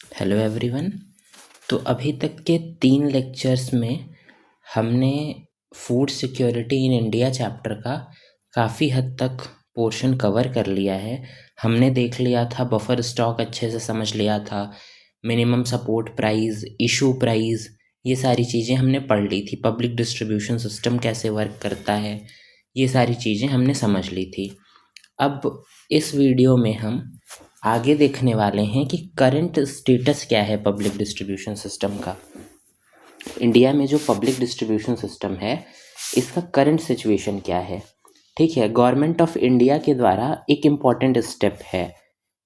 Hello everyone. तो अभी तक के 3 लेक्चर्स में हमने food security in India chapter का काफ़ी हद तक पोर्शन कवर कर लिया है। हमने देख लिया था, बफर स्टॉक अच्छे से समझ लिया था, minimum support price, issue price, ये सारी चीज़ें हमने पढ़ ली थी। पब्लिक डिस्ट्रीब्यूशन सिस्टम कैसे वर्क करता है, ये सारी चीज़ें हमने समझ ली थी। अब इस वीडियो में हम आगे देखने वाले हैं कि करंट स्टेटस क्या है पब्लिक डिस्ट्रीब्यूशन सिस्टम का। इंडिया में जो पब्लिक डिस्ट्रीब्यूशन सिस्टम है, इसका करंट सिचुएशन क्या है। ठीक है, गवर्नमेंट ऑफ इंडिया के द्वारा एक इम्पॉर्टेंट स्टेप है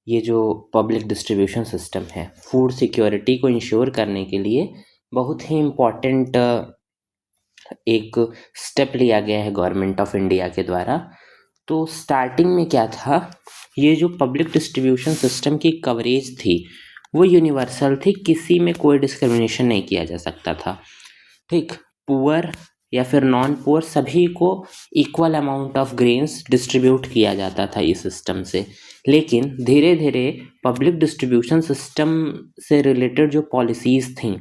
ये जो पब्लिक डिस्ट्रीब्यूशन सिस्टम है। फूड सिक्योरिटी को इंश्योर करने के लिए बहुत ही इम्पॉर्टेंट एक स्टेप लिया गया है गवर्नमेंट ऑफ इंडिया के द्वारा। तो स्टार्टिंग में क्या था, ये जो पब्लिक डिस्ट्रीब्यूशन सिस्टम की कवरेज थी वो यूनिवर्सल थी, किसी में कोई डिस्क्रिमिनेशन नहीं किया जा सकता था। ठीक, पुअर या फिर नॉन पुअर सभी को equal amount of grains distribute किया जाता था इस सिस्टम से। लेकिन धीरे धीरे पब्लिक डिस्ट्रीब्यूशन सिस्टम से रिलेटेड जो पॉलिसीज़ थी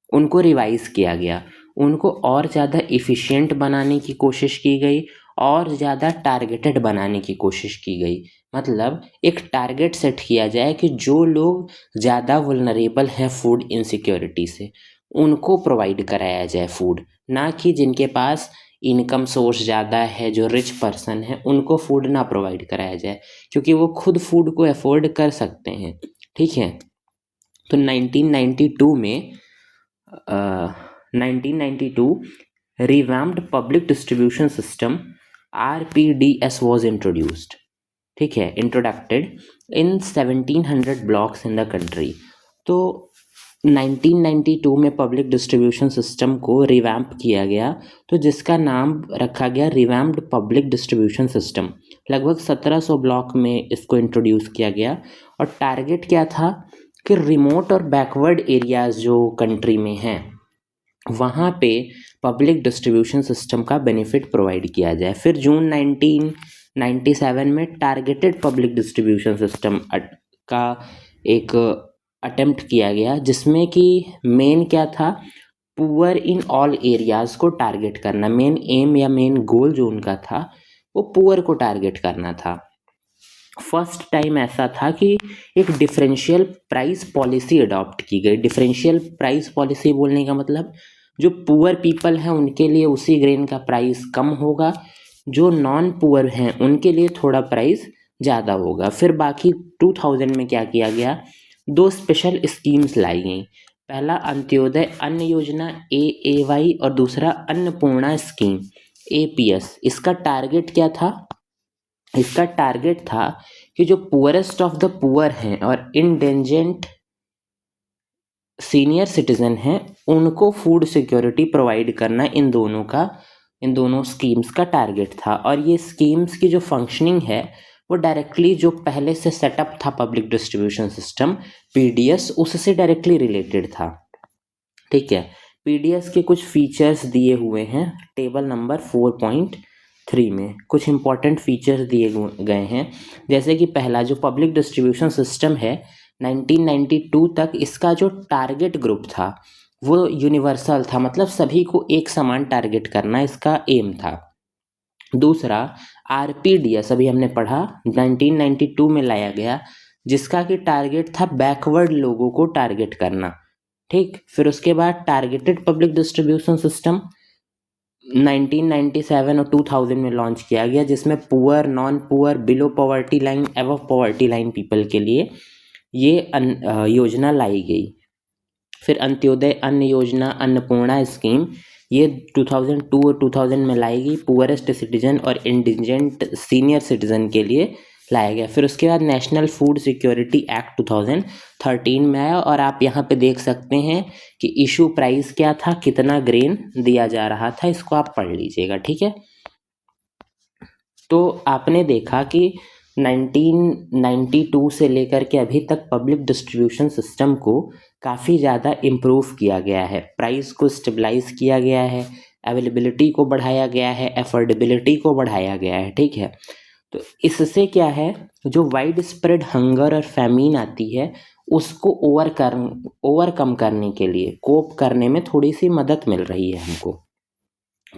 उनको रिवाइज किया गया, उनको और ज़्यादा इफ़िशिएंट बनाने की कोशिश की गई और ज़्यादा टारगेटेड बनाने की कोशिश की गई। मतलब एक टारगेट सेट किया जाए कि जो लोग ज़्यादा वल्नरेबल हैं फूड इनसिक्योरिटी से, उनको प्रोवाइड कराया जाए फूड, ना कि जिनके पास इनकम सोर्स ज़्यादा है, जो रिच पर्सन है, उनको फूड ना प्रोवाइड कराया जाए, क्योंकि वो खुद फूड को अफोर्ड कर सकते हैं। ठीक है, तो 1992 revamped public distribution system RPDS was introduced. ठीक है, इंट्रोडक्टेड इन 1700 ब्लॉक्स इन द कंट्री। तो 1992 में पब्लिक डिस्ट्रीब्यूशन सिस्टम को रिवैम्प किया गया, तो जिसका नाम रखा गया रिवैम्प्ड पब्लिक डिस्ट्रीब्यूशन सिस्टम। लगभग 1700 ब्लॉक में इसको इंट्रोड्यूस किया गया और टारगेट क्या था कि रिमोट और बैकवर्ड एरियाज़ जो कंट्री में हैं वहाँ पे पब्लिक डिस्ट्रीब्यूशन सिस्टम का बेनिफिट प्रोवाइड किया जाए। फिर जून 1997 में टारगेटेड पब्लिक डिस्ट्रीब्यूशन सिस्टम का एक अटेम्प्ट किया गया, जिसमें कि मेन क्या था, पुअर इन ऑल एरियाज़ को टारगेट करना। मेन एम या मेन गोल जो उनका था वो पुअर को टारगेट करना था। फर्स्ट टाइम ऐसा था कि एक डिफरेंशियल प्राइस पॉलिसी अडॉप्ट की गई। डिफरेंशियल प्राइस पॉलिसी बोलने का मतलब जो पुअर पीपल हैं उनके लिए उसी ग्रेन का प्राइस कम होगा, जो नॉन पुअर हैं उनके लिए थोड़ा प्राइस ज़्यादा होगा। फिर बाकी 2000 में क्या किया गया, 2 स्पेशल स्कीम्स लाई गई। पहला अंत्योदय अन्न योजना AAY और दूसरा अन्नपूर्णा स्कीम APS। इसका टारगेट क्या था, इसका टारगेट था कि जो पुअरेस्ट ऑफ द पुअर हैं और इंडेंजेंट सीनियर सिटीजन हैं उनको फूड सिक्योरिटी प्रोवाइड करना, इन दोनों स्कीम्स का टारगेट था। और ये स्कीम्स की जो फंक्शनिंग है वो डायरेक्टली जो पहले से सेटअप था पब्लिक डिस्ट्रीब्यूशन सिस्टम PDS, उससे डायरेक्टली रिलेटेड था। ठीक है, PDS के कुछ फीचर्स दिए हुए हैं टेबल नंबर 4.3 में। कुछ इंपॉर्टेंट फीचर्स दिए गए हैं, जैसे कि पहला जो पब्लिक डिस्ट्रीब्यूशन सिस्टम है 1992 तक इसका जो टारगेट ग्रुप था वो यूनिवर्सल था, मतलब सभी को एक समान टारगेट करना इसका एम था। दूसरा RPDS अभी हमने पढ़ा 1992 में लाया गया, जिसका कि टारगेट था बैकवर्ड लोगों को टारगेट करना। ठीक, फिर उसके बाद टारगेटेड पब्लिक डिस्ट्रीब्यूशन सिस्टम 1997 और 2000 में लॉन्च किया गया, जिसमें poor, non poor, below poverty line, above poverty line people के लिए ये योजना लाई गई। फिर अंत्योदय अन्न योजना, अन्नपूर्णा स्कीम, ये 2002 और 2000 में लाई गई, पुअरेस्ट सिटीजन और इंडिजेंट सीनियर सिटीजन के लिए लाया गया। फिर उसके बाद नेशनल फूड सिक्योरिटी एक्ट 2013 में आया, और आप यहाँ पे देख सकते हैं कि इशू प्राइस क्या था, कितना ग्रेन दिया जा रहा था, इसको आप पढ़ लीजिएगा। ठीक है, तो आपने देखा कि 1992 से लेकर के अभी तक पब्लिक डिस्ट्रीब्यूशन सिस्टम को काफ़ी ज़्यादा इम्प्रूव किया गया है, प्राइस को स्टेबलाइज किया गया है, अवेलेबिलिटी को बढ़ाया गया है, एफोर्डेबिलिटी को बढ़ाया गया है। ठीक है, तो इससे क्या है, जो वाइड स्प्रेड हंगर और फैमीन आती है उसको ओवरकम करने के लिए, कोप करने में थोड़ी सी मदद मिल रही है हमको।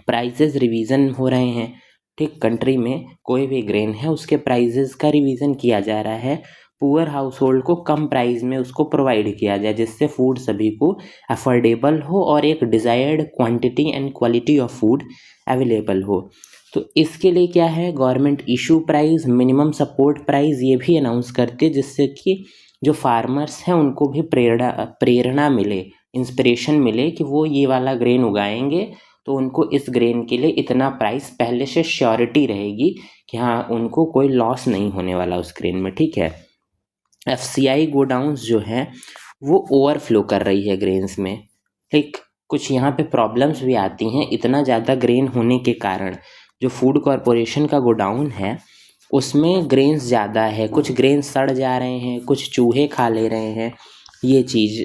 प्राइसेस रिवीजन हो रहे हैं, ठीक, कंट्री में कोई भी ग्रेन है उसके प्राइसेस का रिवीजन किया जा रहा है, पुअर हाउस होल्ड को कम प्राइस में उसको प्रोवाइड किया जाए जिससे फूड सभी को अफोर्डेबल हो और एक desired quantity and quality of food available हो। तो इसके लिए क्या है, government issue price, minimum support price ये भी अनाउंस करती है जिससे कि जो फार्मर्स हैं उनको भी प्रेरणा मिले, इंस्पिरेशन मिले कि वो ये वाला ग्रेन उगाएंगे तो उनको इस ग्रेन के लिए इतना प्राइस पहले से श्योरिटी रहेगी कि हाँ उनको कोई लॉस नहीं होने वाला उस ग्रेन में, ठीक है। FCI गोडाउन्स जो हैं वो ओवरफ्लो कर रही है ग्रेन्स में, ठीक। कुछ यहाँ पे प्रॉब्लम्स भी आती हैं, इतना ज़्यादा ग्रेन होने के कारण जो फूड कॉरपोरेशन का गोडाउन है उसमें ग्रेन्स ज़्यादा है, कुछ ग्रेन्स सड़ जा रहे हैं, कुछ चूहे खा ले रहे हैं, ये चीज़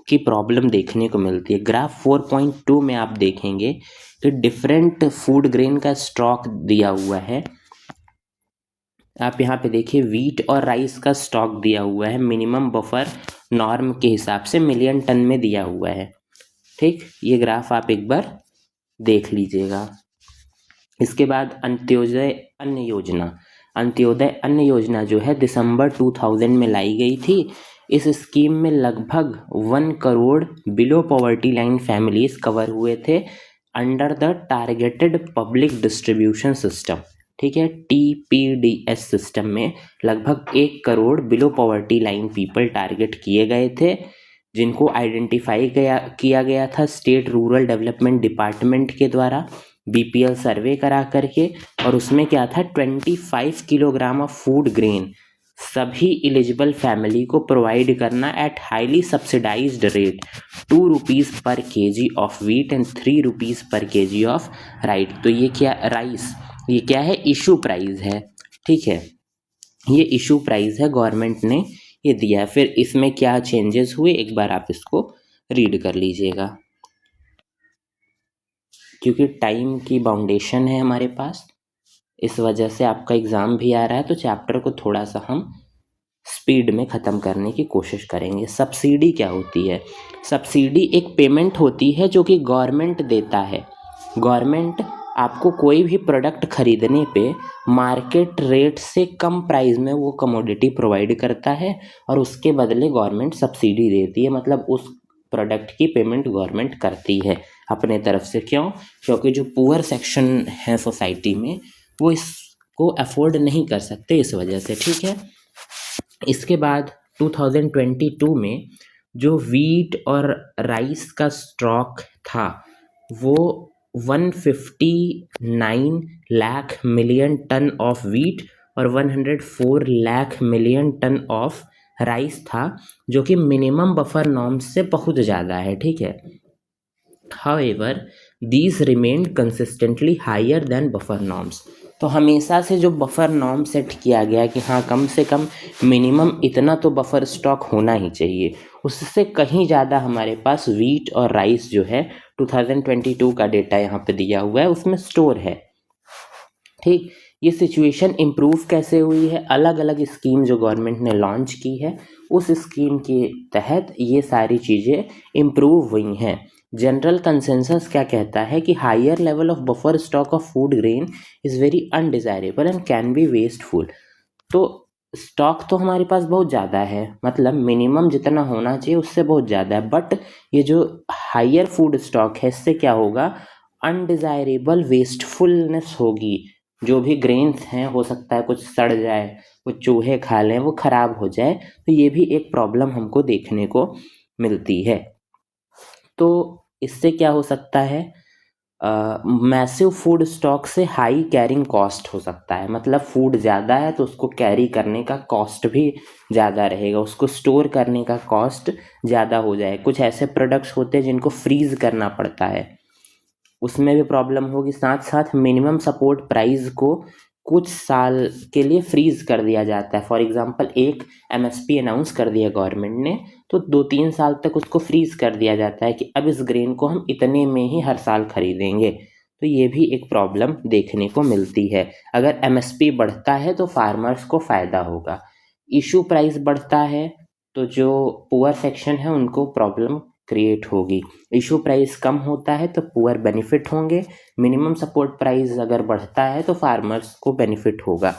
की प्रॉब्लम देखने को मिलती है। ग्राफ 4.2 में आप देखेंगे कि डिफरेंट फूड ग्रेन का स्टॉक दिया हुआ है। आप यहाँ पे देखिए वीट और राइस का स्टॉक दिया हुआ है, मिनिमम बफर नॉर्म के हिसाब से मिलियन टन में दिया हुआ है, ठीक। ये ग्राफ आप एक बार देख लीजिएगा। इसके बाद अंत्योदय अन्न योजना जो है दिसंबर 2000 में लाई गई थी। इस स्कीम में लगभग 1 crore below poverty line families cover हुए थे under the targeted public distribution system, ठीक है, TPDS सिस्टम में लगभग 1 crore below poverty line people target किए गए थे जिनको आइडेंटिफाई किया गया था स्टेट रूरल डेवलपमेंट डिपार्टमेंट के द्वारा BPL सर्वे करा करके। और उसमें क्या था, 25 किलोग्राम ऑफ फूड ग्रेन सभी एलिजिबल फैमिली को प्रोवाइड करना at highly subsidized rate, 2 rupees per kg of wheat and 3 rupees per kg of तो ये क्या राइस, ये क्या है, इशू प्राइस है, ठीक है, ये इशू प्राइस है, गवर्नमेंट ने ये दिया है। फिर इसमें क्या चेंजेस हुए एक बार आप इसको रीड कर लीजिएगा, क्योंकि टाइम की बाउंडेशन है हमारे पास, इस वजह से आपका एग्ज़ाम भी आ रहा है तो चैप्टर को थोड़ा सा हम स्पीड में ख़त्म करने की कोशिश करेंगे। सब्सिडी क्या होती है, सब्सिडी एक पेमेंट होती है जो कि गवर्नमेंट देता है। गवर्नमेंट आपको कोई भी प्रोडक्ट खरीदने पे मार्केट रेट से कम प्राइस में वो कमोडिटी प्रोवाइड करता है और उसके बदले गवर्नमेंट सब्सिडी देती है, मतलब उस प्रोडक्ट की पेमेंट गवर्नमेंट करती है अपने तरफ से। क्यों, क्योंकि जो पुअर सेक्शन है सोसाइटी में वो इसको अफोर्ड नहीं कर सकते, इस वजह से, ठीक है। इसके बाद 2022 में जो वीट और राइस का स्टॉक था वो 159 lakh million ton of wheat और 104 lakh million ton of rice था, जो कि मिनिमम बफर नॉर्म्स से बहुत ज़्यादा है, ठीक है। However, these remained consistently higher than buffer norms. तो हमेशा से जो बफर नॉर्म सेट किया गया कि हाँ कम से कम मिनिमम इतना तो बफर स्टॉक होना ही चाहिए, उससे कहीं ज़्यादा हमारे पास वीट और राइस जो है 2022 का डेटा यहाँ पे दिया हुआ है उसमें स्टोर है, ठीक। ये सिचुएशन इम्प्रूव कैसे हुई है, अलग अलग स्कीम जो गवर्नमेंट ने लॉन्च की है उस स्कीम के तहत ये सारी चीज़ें इम्प्रूव हुई हैं। जनरल कंसेंसस क्या कहता है कि higher level of buffer stock of food grain is very undesirable and can be wasteful. तो स्टॉक तो हमारे पास बहुत ज़्यादा है, मतलब मिनिमम जितना होना चाहिए उससे बहुत ज़्यादा है, बट ये जो हायर फूड स्टॉक है इससे क्या होगा, अनडिज़ायरेबल वेस्टफुलनेस होगी। जो भी ग्रेन्स हैं हो सकता है कुछ सड़ जाए, कुछ चूहे खा लें, वो ख़राब हो जाए, तो ये भी एक प्रॉब्लम हमको देखने को मिलती है। तो इससे क्या हो सकता है, मैसिव फूड स्टॉक से हाई कैरिंग कॉस्ट हो सकता है, मतलब फूड ज़्यादा है तो उसको कैरी करने का कॉस्ट भी ज़्यादा रहेगा, उसको स्टोर करने का कॉस्ट ज़्यादा हो जाए। कुछ ऐसे प्रोडक्ट्स होते हैं जिनको फ्रीज़ करना पड़ता है, उसमें भी प्रॉब्लम होगी। साथ साथ मिनिमम सपोर्ट प्राइस को कुछ साल के लिए फ्रीज कर दिया जाता है। फॉर एग्जांपल एक MSP अनाउंस कर दिया गवर्नमेंट ने तो 2-3 साल तक उसको फ्रीज कर दिया जाता है कि अब इस ग्रेन को हम इतने में ही हर साल खरीदेंगे। तो ये भी एक प्रॉब्लम देखने को मिलती है। अगर एमएसपी बढ़ता है तो फार्मर्स को फ़ायदा होगा, इशू प्राइस बढ़ता है तो जो पुअर सेक्शन है उनको प्रॉब्लम क्रिएट होगी। इशू प्राइस कम होता है तो पुअर बेनिफिट होंगे, मिनिमम सपोर्ट प्राइस अगर बढ़ता है तो फार्मर्स को बेनिफिट होगा।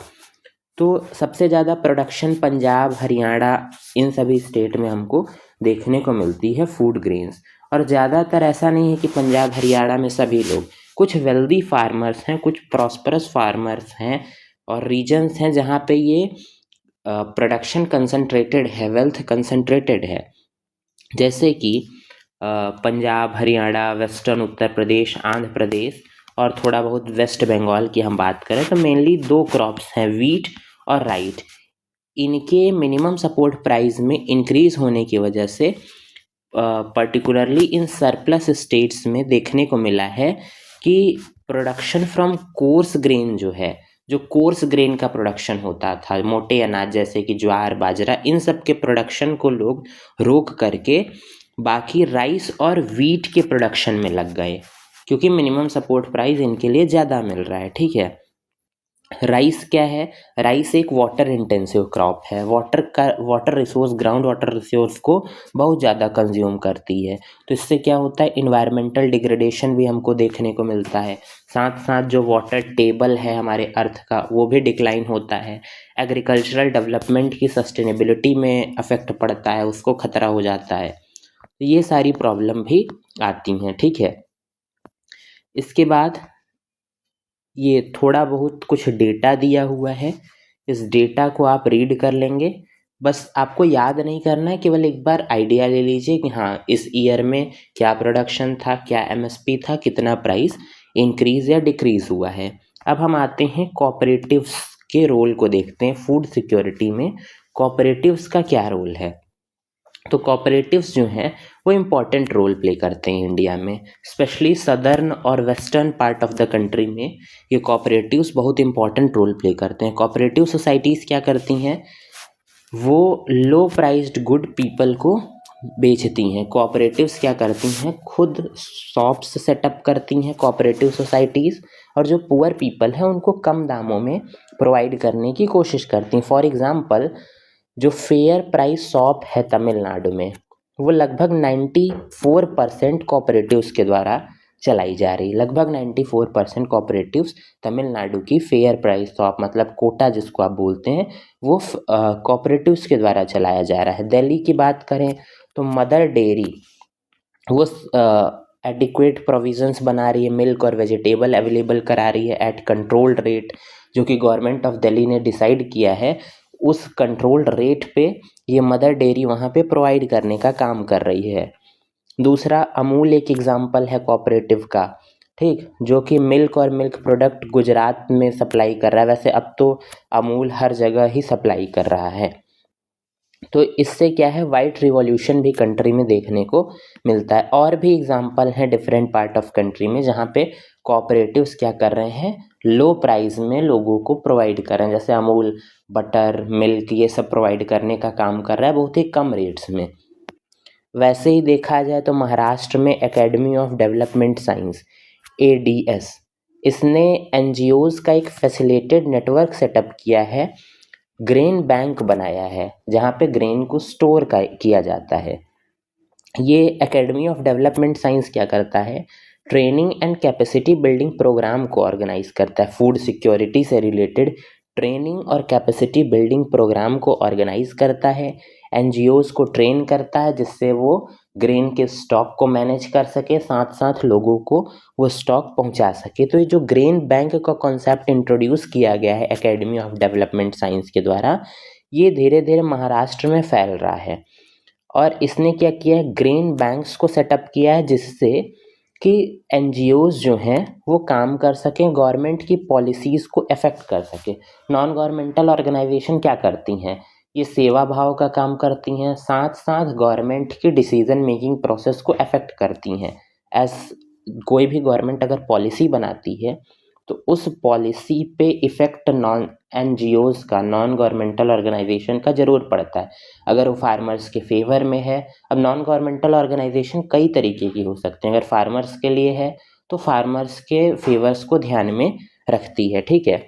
तो सबसे ज़्यादा प्रोडक्शन पंजाब, हरियाणा, इन सभी स्टेट में हमको देखने को मिलती है फूड ग्रेन्स। और ज़्यादातर ऐसा नहीं है कि पंजाब हरियाणा में सभी लोग, कुछ वेल्दी फार्मर्स हैं, कुछ प्रॉस्परस फार्मर्स हैं और रीजन्स हैं जहाँ पे ये प्रोडक्शन कंसंट्रेटेड है, वेल्थ कंसंट्रेटेड है। जैसे कि पंजाब, हरियाणा, वेस्टर्न उत्तर प्रदेश, आंध्र प्रदेश और थोड़ा बहुत वेस्ट बंगाल की हम बात करें तो मेनली 2 क्रॉप्स हैं, वीट और राइट। इनके मिनिमम सपोर्ट प्राइस में इंक्रीज होने की वजह से पर्टिकुलरली इन सरप्लस स्टेट्स में देखने को मिला है कि प्रोडक्शन फ्रॉम कोर्स ग्रेन जो है, जो कोर्स ग्रेन का प्रोडक्शन होता था, मोटे अनाज जैसे कि ज्वार, बाजरा, इन सब के प्रोडक्शन को लोग रोक करके बाकी राइस और वीट के प्रोडक्शन में लग गए, क्योंकि मिनिमम सपोर्ट प्राइस इनके लिए ज़्यादा मिल रहा है। ठीक है, राइस क्या है? राइस एक वाटर इंटेंसिव क्रॉप है, water resource, ground water resource को बहुत ज़्यादा कंज्यूम करती है। तो इससे क्या होता है, इन्वायरमेंटल डिग्रेडेशन भी हमको देखने को मिलता है। साथ साथ जो वाटर टेबल है हमारे अर्थ का, वो भी डिक्लाइन होता है। एग्रीकल्चरल डेवलपमेंट की सस्टेनेबिलिटी में अफेक्ट पड़ता है, उसको खतरा हो जाता है। तो ये सारी प्रॉब्लम भी आती हैं। ठीक है, इसके बाद ये थोड़ा बहुत कुछ डेटा दिया हुआ है, इस डेटा को आप रीड कर लेंगे। बस आपको याद नहीं करना है, केवल एक बार आइडिया ले लीजिए कि हाँ इस ईयर में क्या प्रोडक्शन था, क्या एमएसपी था, कितना प्राइस इंक्रीज या डिक्रीज हुआ है। अब हम आते हैं कोऑपरेटिव्स के रोल को देखते हैं। फूड सिक्योरिटी में कोऑपरेटिव्स का क्या रोल है? तो कोऑपरेटिव्स जो हैं वो इम्पॉर्टेंट रोल प्ले करते हैं इंडिया में, स्पेशली सदर्न और western part of the country में ये कोऑपरेटिव्स बहुत इम्पॉर्टेंट रोल प्ले करते हैं। कोऑपरेटिव सोसाइटीज़ क्या करती हैं, वो लो प्राइस्ड गुड पीपल को बेचती हैं। कोऑपरेटिव्स क्या करती हैं, खुद शॉप्स सेटअप करती हैं कोऑपरेटिव सोसाइटीज़, और जो पुअर पीपल हैं उनको कम दामों में प्रोवाइड करने की कोशिश करती हैं। फॉर एग्ज़ाम्पल, जो फेयर प्राइस शॉप है तमिलनाडु में, वो लगभग 94% कोऑपरेटिव्स के द्वारा चलाई जा रही। लगभग 94% कोऑपरेटिव्स तमिलनाडु की फेयर प्राइस शॉप, मतलब कोटा जिसको आप बोलते हैं, वो कोऑपरेटिव्स के द्वारा चलाया जा रहा है। दिल्ली की बात करें तो मदर डेयरी वो एडिक्वेट प्रोविजंस बना रही है, मिल्क और वेजिटेबल अवेलेबल करा रही है एट कंट्रोल्ड रेट, जो कि गवर्नमेंट ऑफ दिल्ली ने डिसाइड किया है। उस कंट्रोल्ड रेट पे ये मदर डेयरी वहाँ पे प्रोवाइड करने का काम कर रही है। दूसरा, अमूल एक एग्जाम्पल है कोऑपरेटिव का, ठीक, जो कि मिल्क और मिल्क प्रोडक्ट गुजरात में सप्लाई कर रहा है। वैसे अब तो अमूल हर जगह ही सप्लाई कर रहा है। तो इससे क्या है, वाइट रिवॉल्यूशन भी कंट्री में देखने को मिलता है। और भी एग्जाम्पल हैं डिफरेंट पार्ट ऑफ कंट्री में जहाँ पे कोऑपरेटिव्स क्या कर रहे हैं, लो प्राइस में लोगों को प्रोवाइड कर रहे हैं। जैसे अमूल बटर, मिल्क, ये सब प्रोवाइड करने का काम कर रहा है बहुत ही कम रेट्स में। वैसे ही देखा जाए तो महाराष्ट्र में academy of development science, ADS, इसने एनजीओज का एक फैसिलिटेटेड नेटवर्क सेटअप किया है, ग्रेन बैंक बनाया है जहाँ पे ग्रेन को स्टोर किया जाता है। ये एकेडमी ऑफ डेवलपमेंट साइंस क्या करता है, training and capacity building programme को ऑर्गेनाइज करता है। फूड सिक्योरिटी से रिलेटेड ट्रेनिंग और कैपेसिटी बिल्डिंग प्रोग्राम को ऑर्गेनाइज करता है, एनजीओज को ट्रेन करता है जिससे वो ग्रेन के स्टॉक को मैनेज कर सके, साथ साथ लोगों को वो स्टॉक पहुंचा सके। तो ये जो ग्रेन बैंक का कॉन्सेप्ट इंट्रोड्यूस किया गया है एकेडमी ऑफ डेवलपमेंट साइंस के द्वारा, ये धीरे धीरे महाराष्ट्र में फैल रहा है। और इसने क्या किया है, ग्रेन बैंक्स को सेटअप किया है जिससे कि एनजीओज जो हैं वो काम कर सकें, गवर्नमेंट की पॉलिसीज़ को अफेक्ट कर सके। नॉन गवर्नमेंटल ऑर्गेनाइजेशन क्या करती हैं, ये सेवा भाव का काम करती हैं, साथ साथ गवर्नमेंट की डिसीजन मेकिंग प्रोसेस को अफेक्ट करती हैं। एज कोई भी गवर्नमेंट अगर पॉलिसी बनाती है तो उस पॉलिसी पे इफ़ेक्ट नॉन एनजीओज का, नॉन गवर्नमेंटल ऑर्गेनाइजेशन का ज़रूर पड़ता है अगर वो फार्मर्स के फेवर में है। अब नॉन गवर्नमेंटल ऑर्गेनाइजेशन कई तरीके की हो सकते हैं। अगर फार्मर्स के लिए है तो फार्मर्स के फेवर्स को ध्यान में रखती है, ठीक है।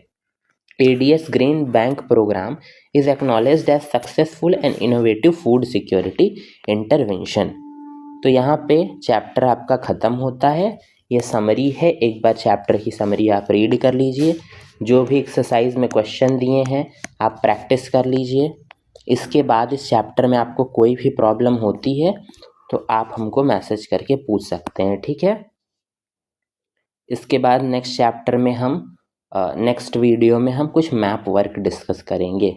ADS grain bank programme is acknowledged as successful and innovative food security intervention. तो यहाँ पे चैप्टर आपका ख़त्म होता है। ये समरी है, एक बार चैप्टर की समरी आप रीड कर लीजिए। जो भी एक्सरसाइज में क्वेश्चन दिए हैं आप प्रैक्टिस कर लीजिए। इसके बाद इस चैप्टर में आपको कोई भी प्रॉब्लम होती है तो आप हमको मैसेज करके पूछ सकते हैं, ठीक है। इसके बाद नेक्स्ट चैप्टर में हम नेक्स्ट वीडियो में हम कुछ मैप वर्क डिस्कस करेंगे।